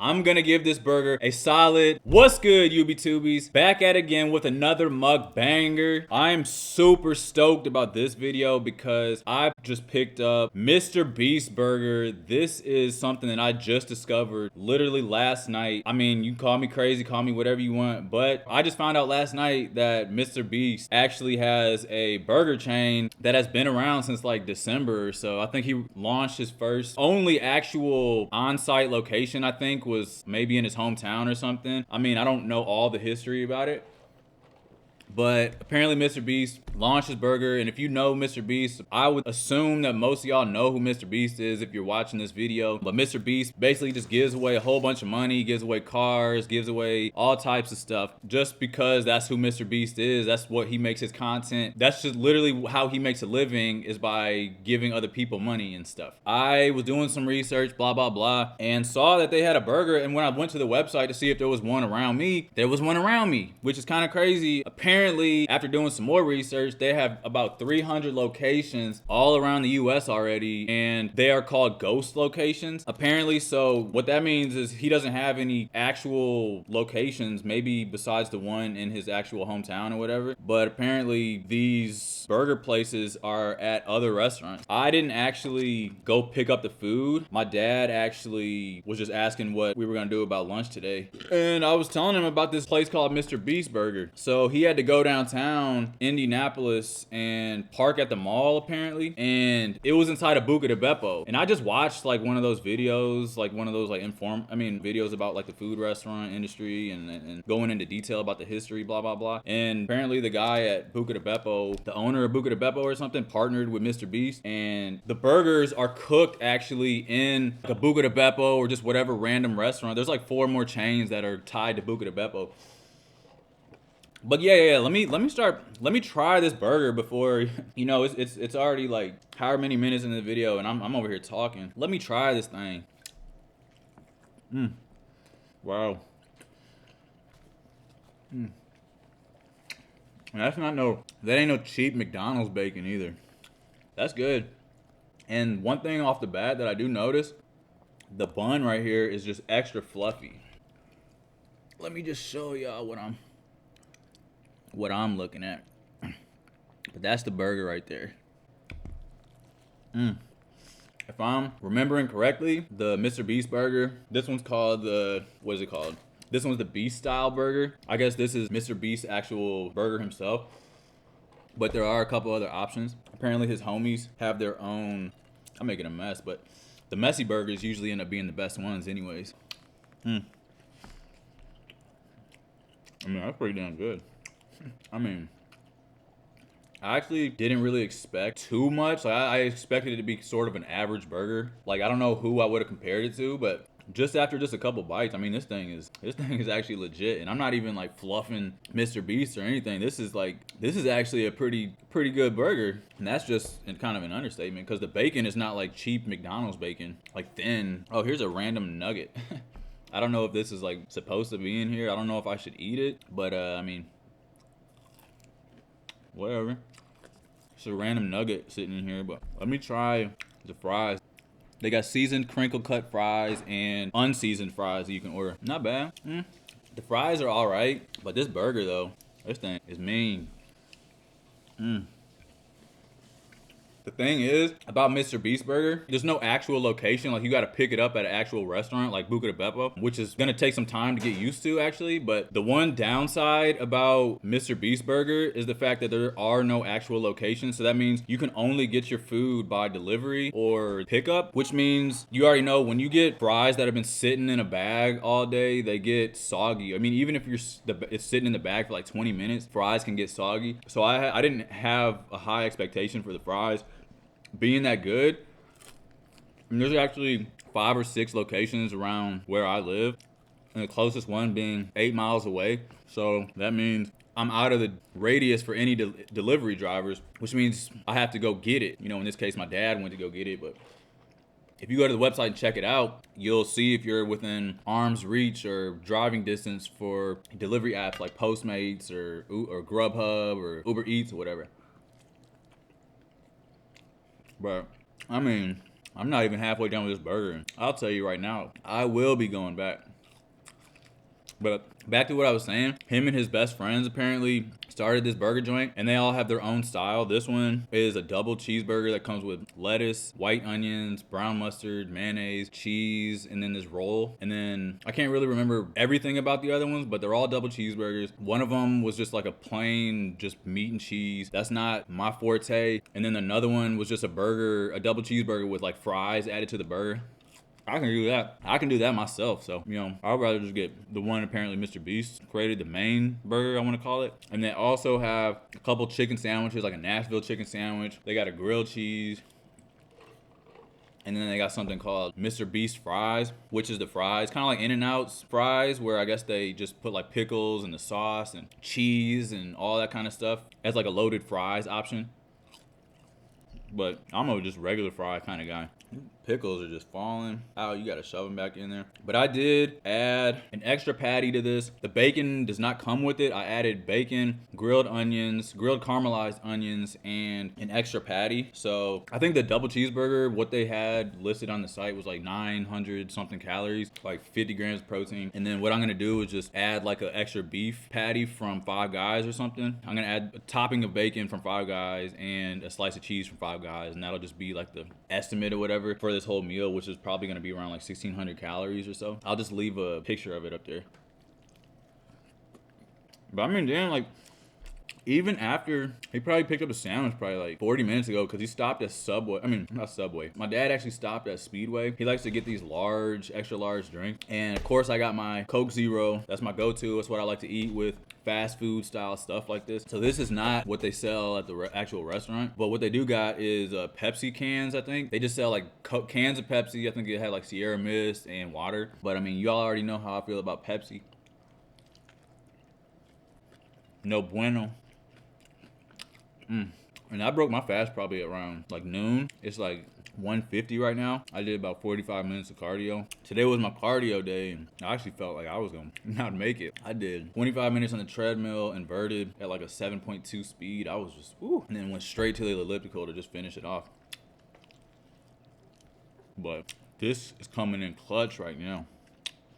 I'm gonna give this burger a solid. What's good, UB2Bs? Back at it again with another mukbanger. I'm super stoked about this video because I just picked up MrBeast Burger. This is something that I just discovered literally last night. I mean, you call me crazy, call me whatever you want, but I just found out last night that MrBeast actually has a burger chain that has been around since like December or so. I think he launched his first only actual on-site location, I think, was maybe in his hometown or something. I mean, I don't know all the history about it, but apparently MrBeast launched his burger, and if you know MrBeast, I would assume that most of y'all know who MrBeast is if you're watching this video. But MrBeast basically just gives away a whole bunch of money, gives away cars, gives away all types of stuff just because that's who MrBeast is. That's what he makes his content. That's just literally how he makes a living, is by giving other people money and stuff. I was doing some research, blah, blah, blah, and saw that they had a burger, and when I went to the website to see if there was one around me, there was one around me, which is kind of crazy. Apparently, after doing some more research, they have about 300 locations all around the US already, and they are called ghost locations, apparently. So what that means is he doesn't have any actual locations, maybe besides the one in his actual hometown or whatever, but apparently these burger places are at other restaurants. I didn't actually go pick up the food. My dad actually was just asking what we were gonna do about lunch today, and I was telling him about this place called MrBeast Burger. So he had to go downtown Indianapolis and park at the mall apparently, and it was inside of Buca de Beppo. And I just watched like one of those videos, like one of those like videos about like the food restaurant industry and going into detail about the history, blah blah blah. And apparently the guy at Buca de Beppo, the owner of Buca de Beppo or something, partnered with MrBeast, and the burgers are cooked actually in like a Buca de Beppo or just whatever random restaurant. There's like 4 more chains that are tied to Buca de Beppo. But yeah, let me try this burger before, you know, it's already like however many minutes in the video and I'm over here talking. Let me try this thing. Wow. And that ain't no cheap McDonald's bacon either. That's good. And one thing off the bat that I do notice, the bun right here is just extra fluffy. Let me just show y'all what I'm looking at. But that's the burger right there. If I'm remembering correctly, the MrBeast burger, this one's called what is it called? This one's the Beast style burger. I guess this is MrBeast's actual burger himself, but there are a couple other options. Apparently his homies have their own. I'm making a mess, but the messy burgers usually end up being the best ones anyways. I mean, that's pretty damn good. I mean, I actually didn't really expect too much. Like, I expected it to be sort of an average burger. Like, I don't know who I would have compared it to, but just after just a couple bites, I mean, this thing is actually legit. And I'm not even like fluffing MrBeast or anything. This is actually a pretty good burger. And that's just kind of an understatement, because the bacon is not like cheap McDonald's bacon, like thin. Oh, here's a random nugget. I don't know if this is like supposed to be in here. I don't know if I should eat it, but I mean, whatever. It's a random nugget sitting in here, but let me try the fries. They got seasoned crinkle cut fries and unseasoned fries that you can order. Not bad. The fries are all right, but this burger though, this thing is mean. The thing is about MrBeast Burger, there's no actual location. Like, you got to pick it up at an actual restaurant like Buca de Beppo, which is gonna take some time to get used to actually. But the one downside about MrBeast Burger is the fact that there are no actual locations. So that means you can only get your food by delivery or pickup, which means you already know when you get fries that have been sitting in a bag all day, they get soggy. I mean, even if it's sitting in the bag for like 20 minutes, fries can get soggy. So I didn't have a high expectation for the fries being that good. And there's actually 5 or 6 locations around where I live, and the closest one being 8 miles away. So that means I'm out of the radius for any delivery drivers, which means I have to go get it. You know, in this case, my dad went to go get it, but if you go to the website and check it out, you'll see if you're within arm's reach or driving distance for delivery apps like Postmates or Grubhub or Uber Eats or whatever. But I mean, I'm not even halfway done with this burger. I'll tell you right now, I will be going back. But back to what I was saying, him and his best friends apparently started this burger joint, and they all have their own style. This one is a double cheeseburger that comes with lettuce, white onions, brown mustard, mayonnaise, cheese, and then this roll. And then I can't really remember everything about the other ones, but they're all double cheeseburgers. One of them was just like a plain just meat and cheese. That's not my forte. And then another one was just a burger, a double cheeseburger with like fries added to the burger. I can do that. I can do that myself. So, you know, I'd rather just get the one apparently MrBeast created, the main burger, I want to call it. And they also have a couple chicken sandwiches, like a Nashville chicken sandwich. They got a grilled cheese. And then they got something called MrBeast fries, which is the fries, kind of like In-N-Out's fries, where I guess they just put like pickles and the sauce and cheese and all that kind of stuff as like a loaded fries option. But I'm a just regular fry kind of guy. Pickles are just falling. Oh, you gotta shove them back in there. But I did add an extra patty to this. The bacon does not come with it. I added bacon, grilled onions, grilled caramelized onions, and an extra patty. So I think the double cheeseburger, what they had listed on the site was like 900 something calories, like 50 grams of protein. And then what I'm gonna do is just add like an extra beef patty from Five Guys or something. I'm gonna add a topping of bacon from Five Guys and a slice of cheese from Five Guys, and that'll just be like the estimate or whatever for this whole meal, which is probably going to be around like 1,600 calories or so. I'll just leave a picture of it up there. But I mean, damn, like, even after he probably picked up a sandwich probably like 40 minutes ago, because he stopped at Subway. I mean, not Subway. My dad actually stopped at Speedway. He likes to get these large, extra large drinks. And of course, I got my Coke Zero. That's my go-to. That's what I like to eat with fast food style stuff like this. So this is not what they sell at the actual restaurant, but what they do got is Pepsi cans. I think they just sell like cans of Pepsi. I think they had like Sierra Mist and water. But I mean, y'all already know how I feel about Pepsi. No bueno. And I broke my fast probably around like noon. It's like 150 right now. I did about 45 minutes of cardio. Today was my cardio day, and I actually felt like I was gonna not make it. I did 25 minutes on the treadmill, inverted at like a 7.2 speed. I was just, woo. And then went straight to the elliptical to just finish it off. But this is coming in clutch right now.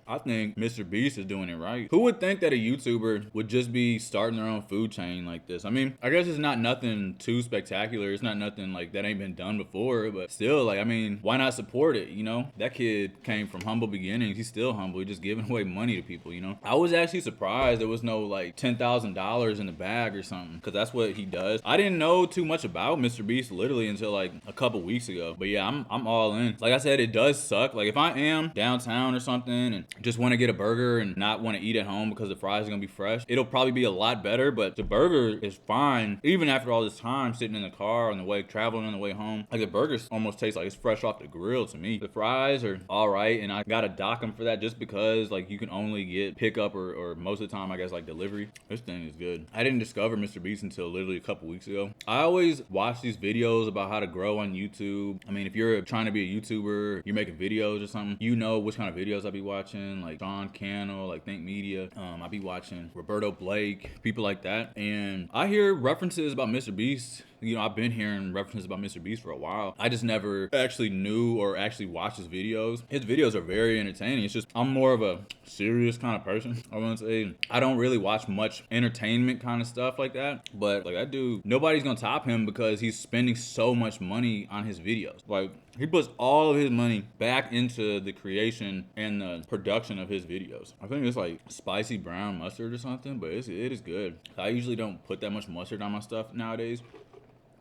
I think MrBeast is doing it right. Who would think that a YouTuber would just be starting their own food chain like this? I mean, I guess it's not nothing too spectacular. It's not nothing like that ain't been done before, but still, like, I mean, why not support it, you know? That kid came from humble beginnings. He's still humble. He's just giving away money to people, you know? I was actually surprised there was no like $10,000 in the bag or something, because that's what he does. I didn't know too much about MrBeast literally until like a couple weeks ago. But yeah, I'm all in. Like I said, it does suck. Like if I am downtown or something and just want to get a burger and not want to eat at home because the fries are gonna be fresh, it'll probably be a lot better. But the burger is fine even after all this time sitting in the car on the way traveling on the way home. Like the burger almost tastes like it's fresh off the grill to me. The fries are all right, and I gotta dock them for that just because like you can only get pickup or most of the time I guess like delivery. This thing is good. I didn't discover MrBeast until literally a couple weeks ago. I always watch these videos about how to grow on YouTube. I mean, if you're trying to be a YouTuber, you're making videos or something, you know which kind of videos I be watching, like Sean Cannell, like Think Media. I be watching Roberto Blake, people like that. And I hear references about MrBeast. You know, I've been hearing references about MrBeast for a while. I just never actually knew or actually watched his videos. His videos are very entertaining. It's just, I'm more of a serious kind of person, I want to say. I don't really watch much entertainment kind of stuff like that. But like I do, nobody's gonna top him because he's spending so much money on his videos. Like he puts all of his money back into the creation and the production of his videos. I think it's like spicy brown mustard or something, but it is good. I usually don't put that much mustard on my stuff nowadays.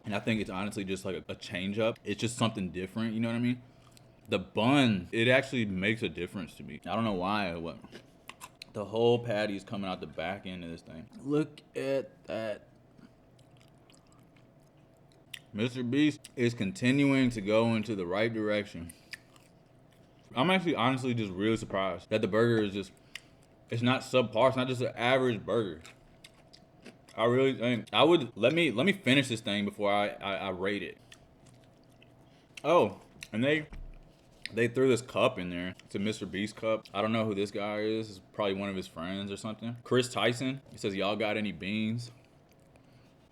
And I think it's honestly just like a change up. It's just something different, you know what I mean? The bun, it actually makes a difference to me. I don't know why or what. The whole patty is coming out the back end of this thing. Look at that. MrBeast is continuing to go into the right direction. I'm actually honestly just really surprised that the burger is just, it's not subpar. It's not just an average burger. I really think I would let me finish this thing before I rate it. Oh, and they threw this cup in there. It's a MrBeast cup. I don't know who this guy is. It's probably one of his friends or something. Chris Tyson. He says, y'all got any beans?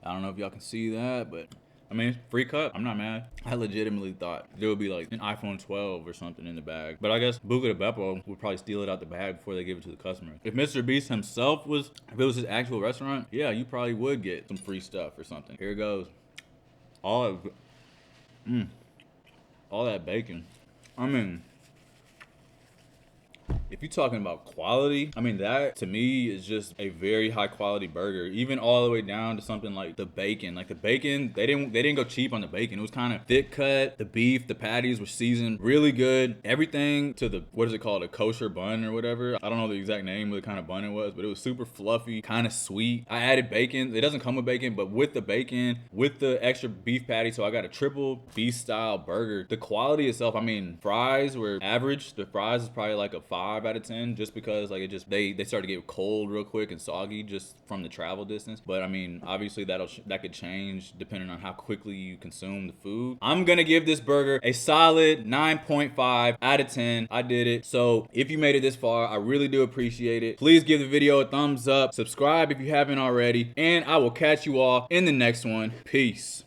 I don't know if y'all can see that, but I mean, it's free cup. I'm not mad. I legitimately thought there would be like an iPhone 12 or something in the bag. But I guess Buca de Beppo would probably steal it out the bag before they give it to the customer. If MrBeast himself was, if it was his actual restaurant, yeah, you probably would get some free stuff or something. Here it goes. All that bacon. I mean, if you're talking about quality, I mean, that to me is just a very high quality burger. Even all the way down to something like the bacon. Like the bacon, they didn't go cheap on the bacon. It was kind of thick cut. The beef, the patties were seasoned really good. Everything to the, what is it called? A kosher bun or whatever. I don't know the exact name of the kind of bun it was, but it was super fluffy, kind of sweet. I added bacon. It doesn't come with bacon, but with the bacon, with the extra beef patty, so I got a triple beef style burger. The quality itself, I mean, fries were average. The fries is probably like a 5 out of 10, just because like it just they started to get cold real quick and soggy just from the travel distance. But I mean, obviously that could change depending on how quickly you consume the food. I'm gonna give this burger a solid 9.5 out of 10. I did it. So if you made it this far, I really do appreciate it. Please give the video a thumbs up, subscribe if you haven't already, and I will catch you all in the next one. Peace.